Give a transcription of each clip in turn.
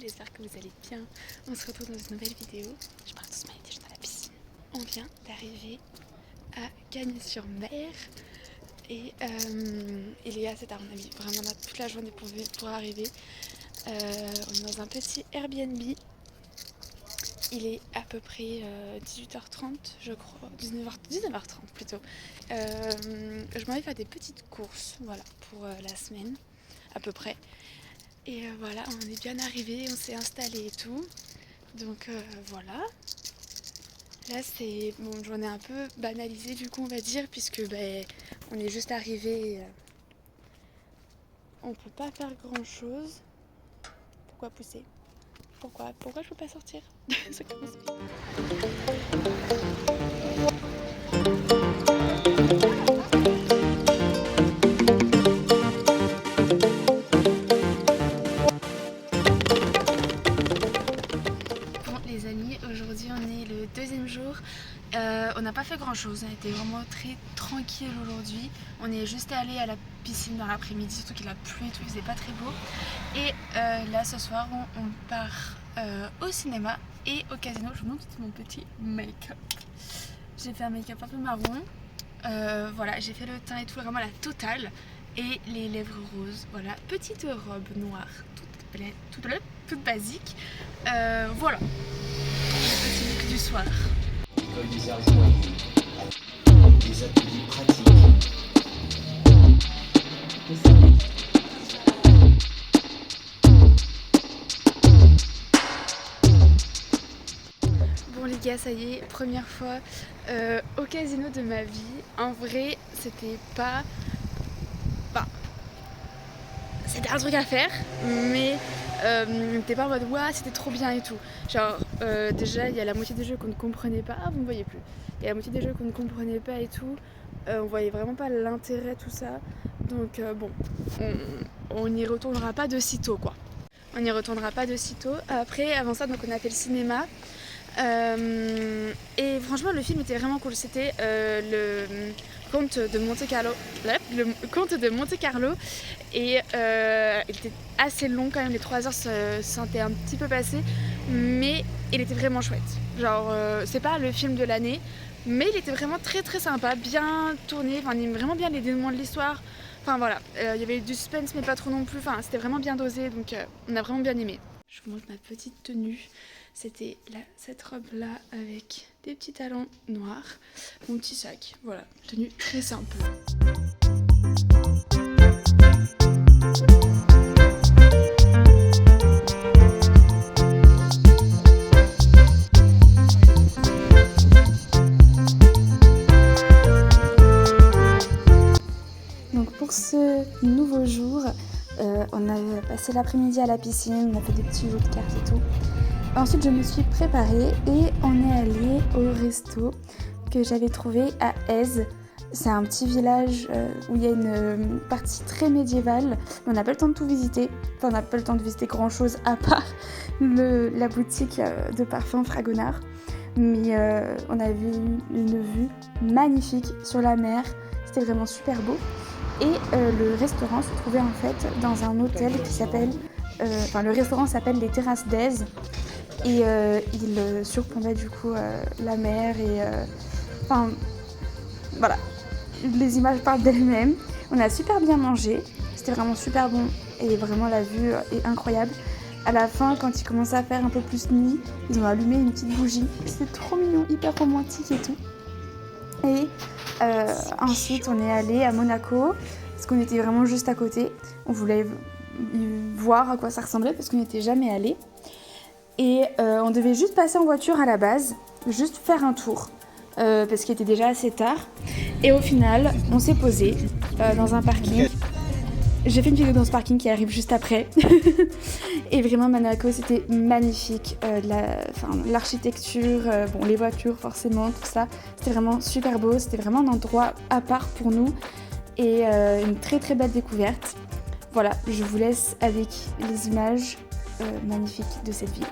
J'espère que vous allez bien. On se retrouve dans une nouvelle vidéo. Je pars doucement, il est juste à la piscine. On vient d'arriver à Cagnes-sur-Mer et il est assez tard, on a mis vraiment toute la journée pour arriver. On est dans un petit Airbnb. Il est à peu près 18h30 je crois, 19h30 plutôt. Je m'en vais faire des petites courses, voilà, pour la semaine à peu près. Et voilà, on est bien arrivé, on s'est installé et tout. Donc voilà. Là c'est bon, une journée un peu banalisée du coup on va dire, puisque on est juste arrivé. On peut pas faire grand chose. Pourquoi pousser? Pourquoi je peux pas sortir? Ça commence bien. Les amis, aujourd'hui on est le deuxième jour. On n'a pas fait grand chose, on a été vraiment très tranquille aujourd'hui. On est juste allé à la piscine dans l'après-midi, surtout qu'il a plu et tout, il faisait pas très beau. Et là ce soir on part au cinéma et au casino. Je vous montre mon petit make-up. J'ai fait un make-up un peu marron. Voilà, j'ai fait le teint et tout, vraiment la totale. Et les lèvres roses, voilà, petite robe noire, toute basique. Voilà, le petit look du soir. École des arts joyeux, des ateliers pratiques. Bon les gars, ça y est, première fois au casino de ma vie. En vrai, c'était pas... c'était un truc à faire, mais t'es pas en mode ouah c'était trop bien et tout. Genre déjà il y a la moitié des jeux qu'on ne comprenait pas, vous ne voyez plus. Il y a la moitié des jeux qu'on ne comprenait pas et tout. On voyait vraiment pas l'intérêt tout ça. Donc bon, on n'y retournera pas de sitôt quoi. On n'y retournera pas de sitôt. Après avant ça donc on a fait le cinéma. Et franchement le film était vraiment cool. C'était le Comte de Monte Carlo. Le Comte de Monte Carlo. Et il était assez long quand même, les 3 heures se sentaient un petit peu passées, mais il était vraiment chouette. Genre c'est pas le film de l'année, mais il était vraiment très très sympa, bien tourné, enfin il aime vraiment bien les dénouements de l'histoire. Enfin voilà, il y avait du suspense mais pas trop non plus, enfin c'était vraiment bien dosé, donc on a vraiment bien aimé. Je vous montre ma petite tenue. C'était cette robe là avec des petits talons noirs, mon petit sac, voilà, tenue très simple. Donc pour ce nouveau jour, on a passé l'après-midi à la piscine, on a fait des petits jeux de cartes et tout. Ensuite je me suis préparée et on est allé au resto que j'avais trouvé à Èze. C'est un petit village où il y a une partie très médiévale. On n'a pas le temps de tout visiter. Enfin, on n'a pas le temps de visiter grand chose à part la boutique de parfum Fragonard. Mais on a vu une vue magnifique sur la mer. C'était vraiment super beau. Et le restaurant se trouvait en fait dans un hôtel qui s'appelle... le restaurant s'appelle les Terrasses d'Èze. Et il surplombait du coup la mer et... voilà. Les images parlent d'elles-mêmes. On a super bien mangé, c'était vraiment super bon et vraiment la vue est incroyable. À la fin, quand il commençait à faire un peu plus nuit, ils ont allumé une petite bougie. C'était trop mignon, hyper romantique et tout. Et ensuite, on est allé à Monaco parce qu'on était vraiment juste à côté. On voulait voir à quoi ça ressemblait parce qu'on n'était jamais allé. Et on devait juste passer en voiture à la base, juste faire un tour. Parce qu'il était déjà assez tard. Et au final, on s'est posé dans un parking. J'ai fait une vidéo dans ce parking qui arrive juste après. Et vraiment, Monaco, c'était magnifique. L'architecture, les voitures, forcément, tout ça. C'était vraiment super beau. C'était vraiment un endroit à part pour nous. Et une très très belle découverte. Voilà, je vous laisse avec les images magnifiques de cette ville.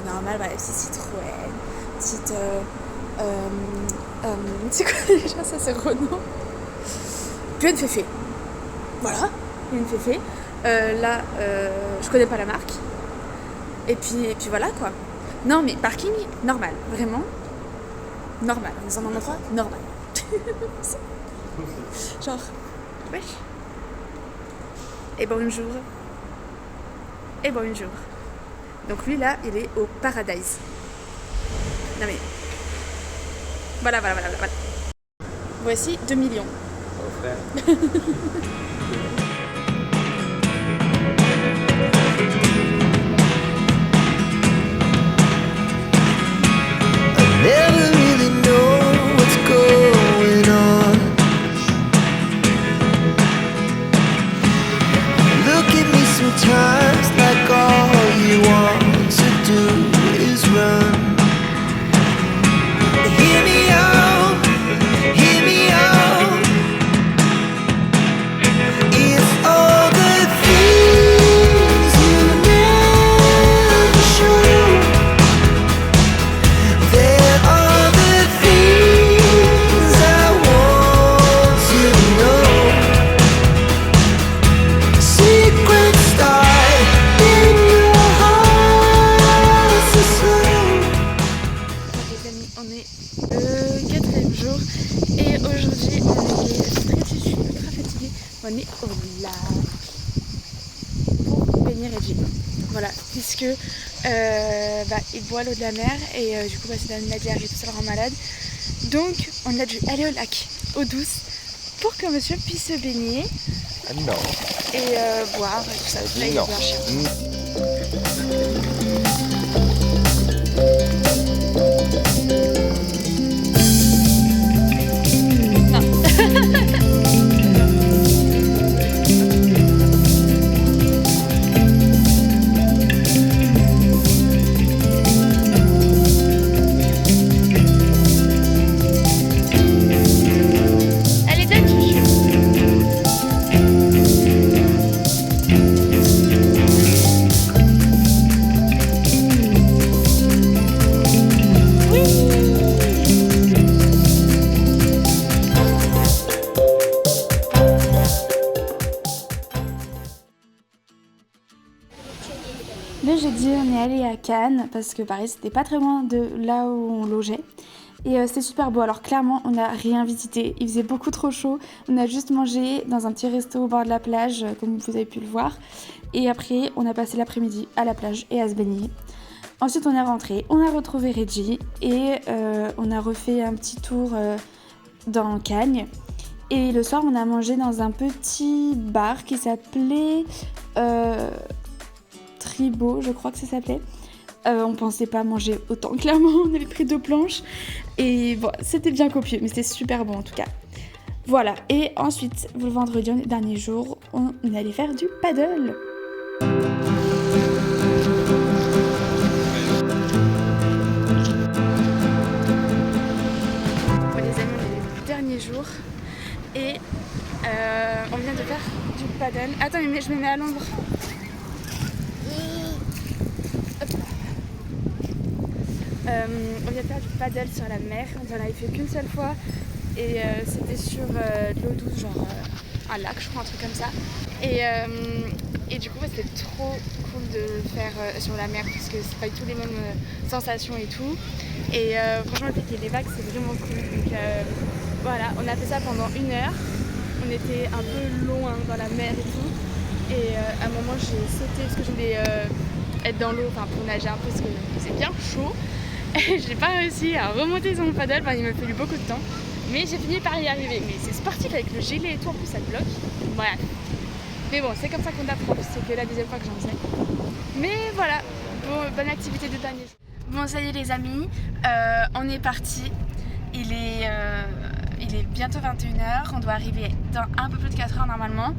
normale, voilà, petite Citroën, petite... c'est quoi déjà ça, c'est Renault. Puis une Féfé. Voilà, une Féfé. Là, je connais pas la marque. Et puis voilà quoi. Non mais parking normal, vraiment normal. On est en endroit normal. Genre, wesh. Et bonjour. Et bonjour. Donc lui là, il est au Paradise. Non mais. Voilà. Voici 2 millions. Oh frère. Never really know what's going on. Look at me sometimes like all you want to do is run. Hear me out, hear me out. It's all the things you never show. There are the things I want to know. Secret star in your heart so slow. Les amis, on est quatrième jour et aujourd'hui on est très je suis ultra fatiguée. On est au large pour baigner Reggie. Voilà, puisque il boit l'eau de la mer et du coup c'est dans une rivière et tout ça le rend malade. Donc on a dû aller au lac, eau douce, pour que monsieur puisse se baigner Non. et boire et tout ça. Là, il est Non. bien chiant. Allez, donne, chouchou. Le jeudi, on est allé à Cannes parce que pareil, c'était pas très loin de là où on logeait. Et c'était super beau. Alors clairement, on n'a rien visité. Il faisait beaucoup trop chaud. On a juste mangé dans un petit resto au bord de la plage, comme vous avez pu le voir. Et après, on a passé l'après-midi à la plage et à se baigner. Ensuite, on est rentré. On a retrouvé Reggie et on a refait un petit tour dans Cannes. Et le soir, on a mangé dans un petit bar qui s'appelait Tribo, je crois que ça s'appelait. On pensait pas manger autant, clairement. On avait pris 2 planches. Et bon, c'était bien copieux, mais c'était super bon en tout cas. Voilà. Et ensuite, le vendredi, le dernier jour, on allait faire du paddle. Bon, les amis, on est le dernier jour. Et on vient de faire du paddle. Attends, mais je me mets à l'ombre. On vient de faire du paddle sur la mer. On en avait fait qu'une seule fois. Et c'était sur de l'eau douce, genre un lac, je crois, un truc comme ça. Et du coup, c'était trop cool de faire sur la mer parce que c'est pas du tout les mêmes sensations et tout. Et franchement, le fait qu'il y ait des vagues, c'est vraiment cool. Donc voilà, on a fait ça pendant 1 heure. On était un peu loin dans la mer et tout. Et à un moment, j'ai sauté parce que je voulais être dans l'eau, enfin pour nager un peu parce que c'est bien chaud. Et j'ai pas réussi à remonter sur mon paddle, il m'a fallu beaucoup de temps. Mais j'ai fini par y arriver. Mais c'est sportif avec le gilet et tout, en plus ça te bloque. Bref. Mais bon, c'est comme ça qu'on apprend, c'est que la deuxième fois que j'en faisais. Mais voilà, bonne activité de dernier jour. Bon, ça y est les amis, on est parti. Il est bientôt 21h, on doit arriver dans un peu plus de 4 heures normalement.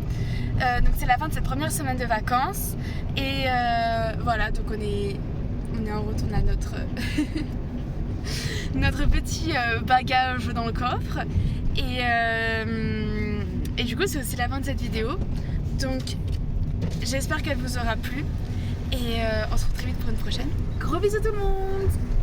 Donc c'est la fin de cette première semaine de vacances. Et voilà, donc on est en retour à notre, notre petit bagage dans le coffre. Et du coup c'est aussi la fin de cette vidéo. Donc j'espère qu'elle vous aura plu. Et on se retrouve très vite pour une prochaine. Gros bisous tout le monde.